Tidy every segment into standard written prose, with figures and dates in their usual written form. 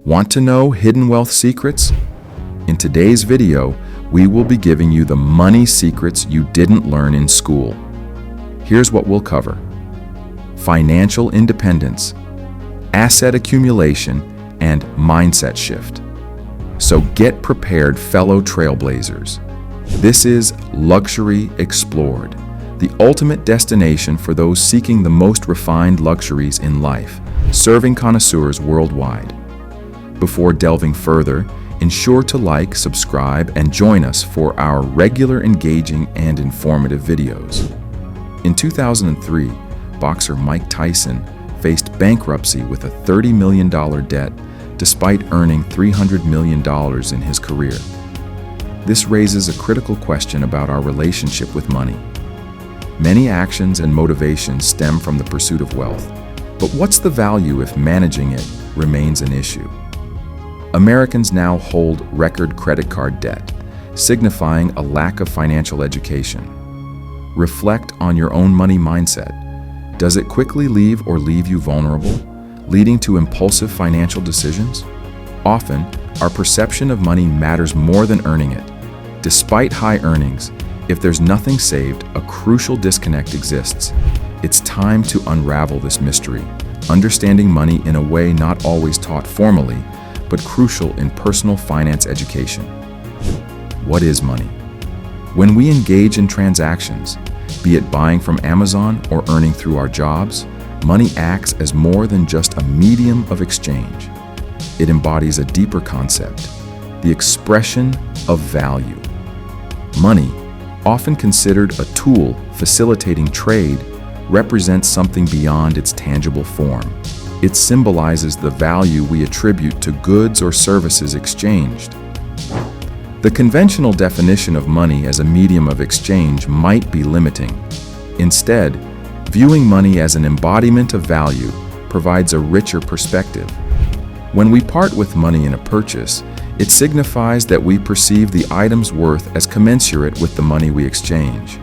Want to know hidden wealth secrets? In today's video, we will be giving you the money secrets you didn't learn in school. Here's what we'll cover: financial independence, asset accumulation, and mindset shift. So get prepared, fellow trailblazers. This is Luxury Explored, the ultimate destination for those seeking the most refined luxuries in life, serving connoisseurs worldwide. Before delving further, ensure to like, subscribe, and join us for our regular, engaging, and informative videos. In 2003, boxer Mike Tyson faced bankruptcy with a $30 million debt despite earning $300 million in his career. This raises a critical question about our relationship with money. Many actions and motivations stem from the pursuit of wealth, but what's the value if managing it remains an issue? Americans now hold record credit card debt, signifying a lack of financial education. Reflect on your own money mindset. Does it quickly leave you vulnerable, leading to impulsive financial decisions? Often, our perception of money matters more than earning it. Despite high earnings, if there's nothing saved, a crucial disconnect exists. It's time to unravel this mystery, understanding money in a way not always taught formally, but crucial in personal finance education. What is money? When we engage in transactions, be it buying from Amazon or earning through our jobs, money acts as more than just a medium of exchange. It embodies a deeper concept, the expression of value. Money, often considered a tool facilitating trade, represents something beyond its tangible form. It symbolizes the value we attribute to goods or services exchanged. The conventional definition of money as a medium of exchange might be limiting. Instead, viewing money as an embodiment of value provides a richer perspective. When we part with money in a purchase, it signifies that we perceive the item's worth as commensurate with the money we exchange.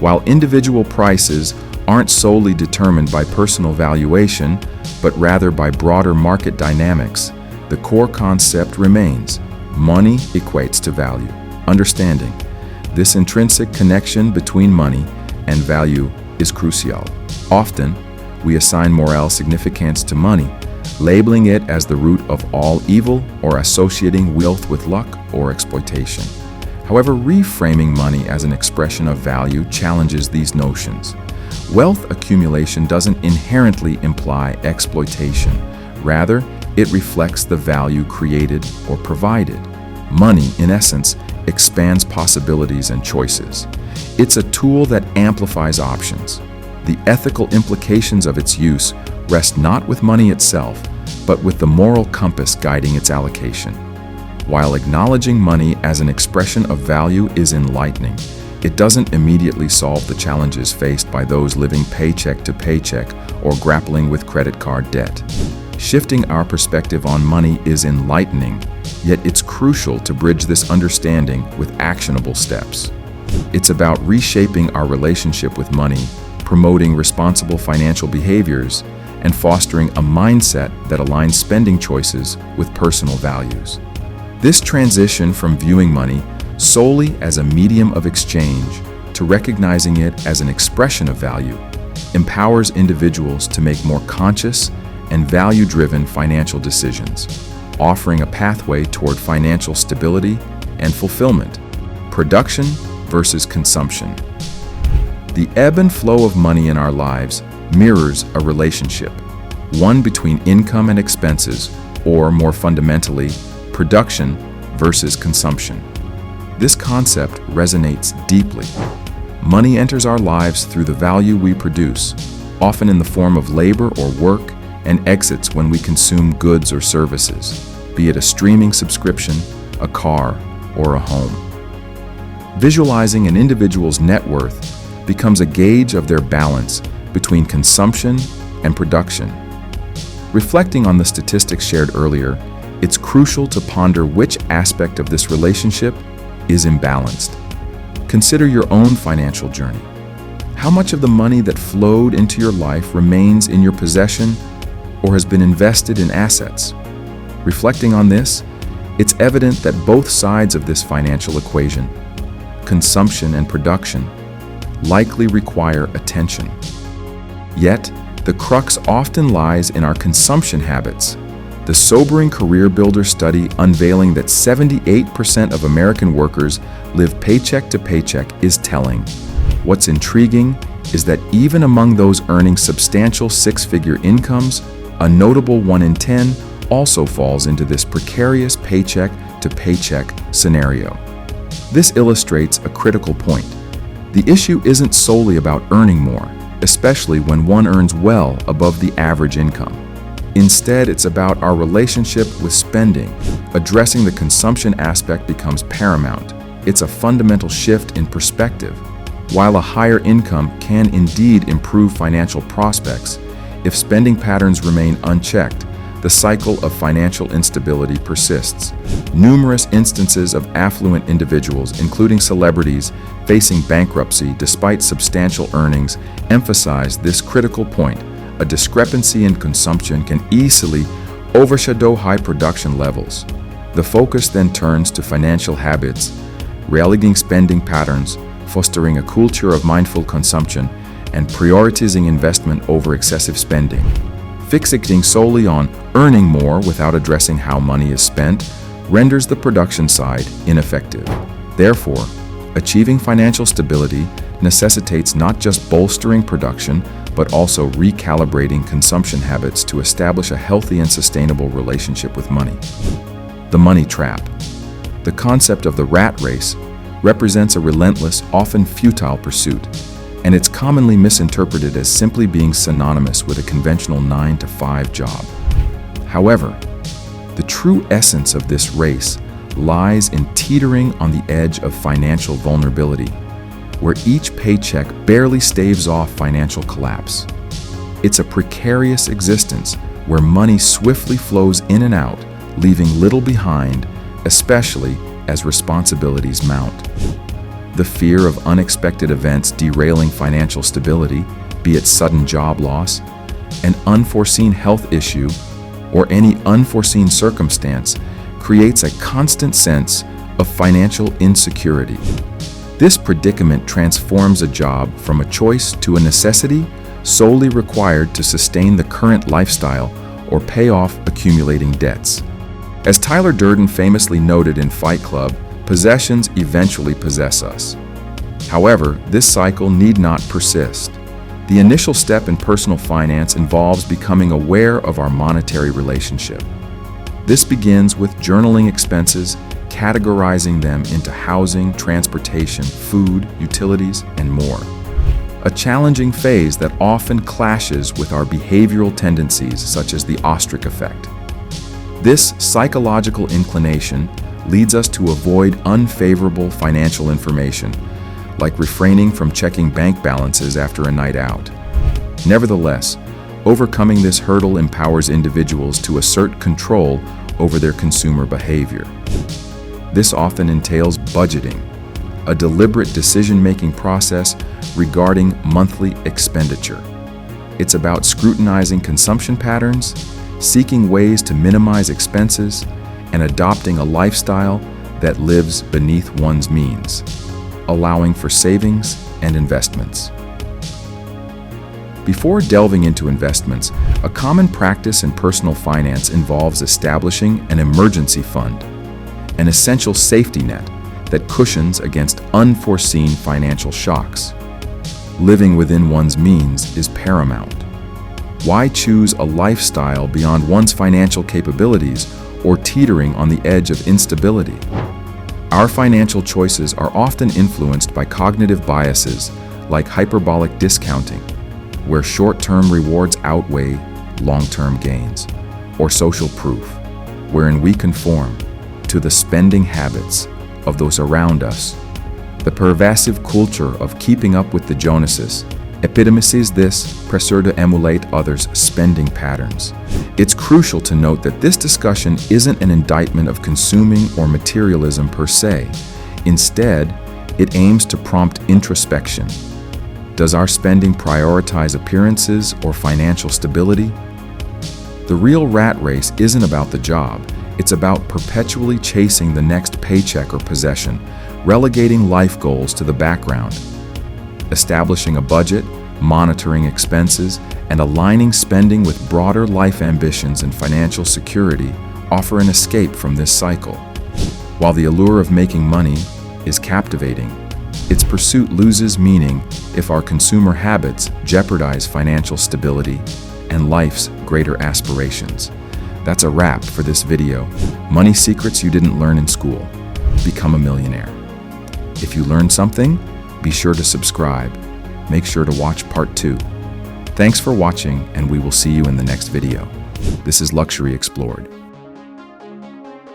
While individual prices aren't solely determined by personal valuation, but rather by broader market dynamics, the core concept remains: money equates to value. Understanding this intrinsic connection between money and value is crucial. Often, we assign moral significance to money, labeling it as the root of all evil or associating wealth with luck or exploitation. However, reframing money as an expression of value challenges these notions. Wealth accumulation doesn't inherently imply exploitation. Rather, it reflects the value created or provided. Money, in essence, expands possibilities and choices. It's a tool that amplifies options. The ethical implications of its use rest not with money itself, but with the moral compass guiding its allocation. While acknowledging money as an expression of value is enlightening, it doesn't immediately solve the challenges faced by those living paycheck to paycheck or grappling with credit card debt. Shifting our perspective on money is enlightening, yet it's crucial to bridge this understanding with actionable steps. It's about reshaping our relationship with money, promoting responsible financial behaviors, and fostering a mindset that aligns spending choices with personal values. This transition from viewing money solely as a medium of exchange to recognizing it as an expression of value empowers individuals to make more conscious and value-driven financial decisions, offering a pathway toward financial stability and fulfillment. Production versus consumption. The ebb and flow of money in our lives mirrors a relationship, one between income and expenses, or more fundamentally, production versus consumption. This concept resonates deeply. Money enters our lives through the value we produce, often in the form of labor or work, and exits when we consume goods or services, be it a streaming subscription, a car, or a home. Visualizing an individual's net worth becomes a gauge of their balance between consumption and production. Reflecting on the statistics shared earlier, it's crucial to ponder which aspect of this relationship is imbalanced. Consider your own financial journey. How much of the money that flowed into your life remains in your possession or has been invested in assets? Reflecting on this, it's evident that both sides of this financial equation, consumption and production, likely require attention. Yet, the crux often lies in our consumption habits. The sobering Career Builder study unveiling that 78% of American workers live paycheck to paycheck is telling. What's intriguing is that even among those earning substantial six-figure incomes, a notable 1 in 10 also falls into this precarious paycheck to paycheck scenario. This illustrates a critical point. The issue isn't solely about earning more, especially when one earns well above the average income. Instead, it's about our relationship with spending. Addressing the consumption aspect becomes paramount. It's a fundamental shift in perspective. While a higher income can indeed improve financial prospects, if spending patterns remain unchecked, the cycle of financial instability persists. Numerous instances of affluent individuals, including celebrities, facing bankruptcy despite substantial earnings, emphasize this critical point. A discrepancy in consumption can easily overshadow high production levels. The focus then turns to financial habits, rallying spending patterns, fostering a culture of mindful consumption, and prioritizing investment over excessive spending. Fixating solely on earning more without addressing how money is spent renders the production side ineffective. Therefore, achieving financial stability necessitates not just bolstering production, but also recalibrating consumption habits to establish a healthy and sustainable relationship with money. The money trap. The concept of the rat race represents a relentless, often futile pursuit, and it's commonly misinterpreted as simply being synonymous with a conventional 9-to-5 job. However, the true essence of this race lies in teetering on the edge of financial vulnerability, where each paycheck barely staves off financial collapse. It's a precarious existence where money swiftly flows in and out, leaving little behind, especially as responsibilities mount. The fear of unexpected events derailing financial stability, be it sudden job loss, an unforeseen health issue, or any unforeseen circumstance, creates a constant sense of financial insecurity. This predicament transforms a job from a choice to a necessity solely required to sustain the current lifestyle or pay off accumulating debts. As Tyler Durden famously noted in Fight Club, possessions eventually possess us. However, this cycle need not persist. The initial step in personal finance involves becoming aware of our monetary relationship. This begins with journaling expenses, categorizing them into housing, transportation, food, utilities, and more. A challenging phase that often clashes with our behavioral tendencies, such as the ostrich effect. This psychological inclination leads us to avoid unfavorable financial information, like refraining from checking bank balances after a night out. Nevertheless, overcoming this hurdle empowers individuals to assert control over their consumer behavior. This often entails budgeting, a deliberate decision-making process regarding monthly expenditure. It's about scrutinizing consumption patterns, seeking ways to minimize expenses, and adopting a lifestyle that lives beneath one's means, allowing for savings and investments. Before delving into investments, a common practice in personal finance involves establishing an emergency fund, an essential safety net that cushions against unforeseen financial shocks. Living within one's means is paramount. Why choose a lifestyle beyond one's financial capabilities or teetering on the edge of instability? Our financial choices are often influenced by cognitive biases like hyperbolic discounting, where short-term rewards outweigh long-term gains, or social proof, wherein we conform to the spending habits of those around us. The pervasive culture of keeping up with the Joneses epitomizes this pressure to emulate others' spending patterns. It's crucial to note that this discussion isn't an indictment of consuming or materialism per se. Instead, it aims to prompt introspection. Does our spending prioritize appearances or financial stability? The real rat race isn't about the job, It's about perpetually chasing the next paycheck or possession, relegating life goals to the background. Establishing a budget, monitoring expenses, and aligning spending with broader life ambitions and financial security offer an escape from this cycle. While the allure of making money is captivating, its pursuit loses meaning if our consumer habits jeopardize financial stability and life's greater aspirations. That's a wrap for this video. Money secrets you didn't learn in school. Become a millionaire. If you learned something, be sure to subscribe. Make sure to watch part 2. Thanks for watching, and we will see you in the next video. This is Luxury Explored.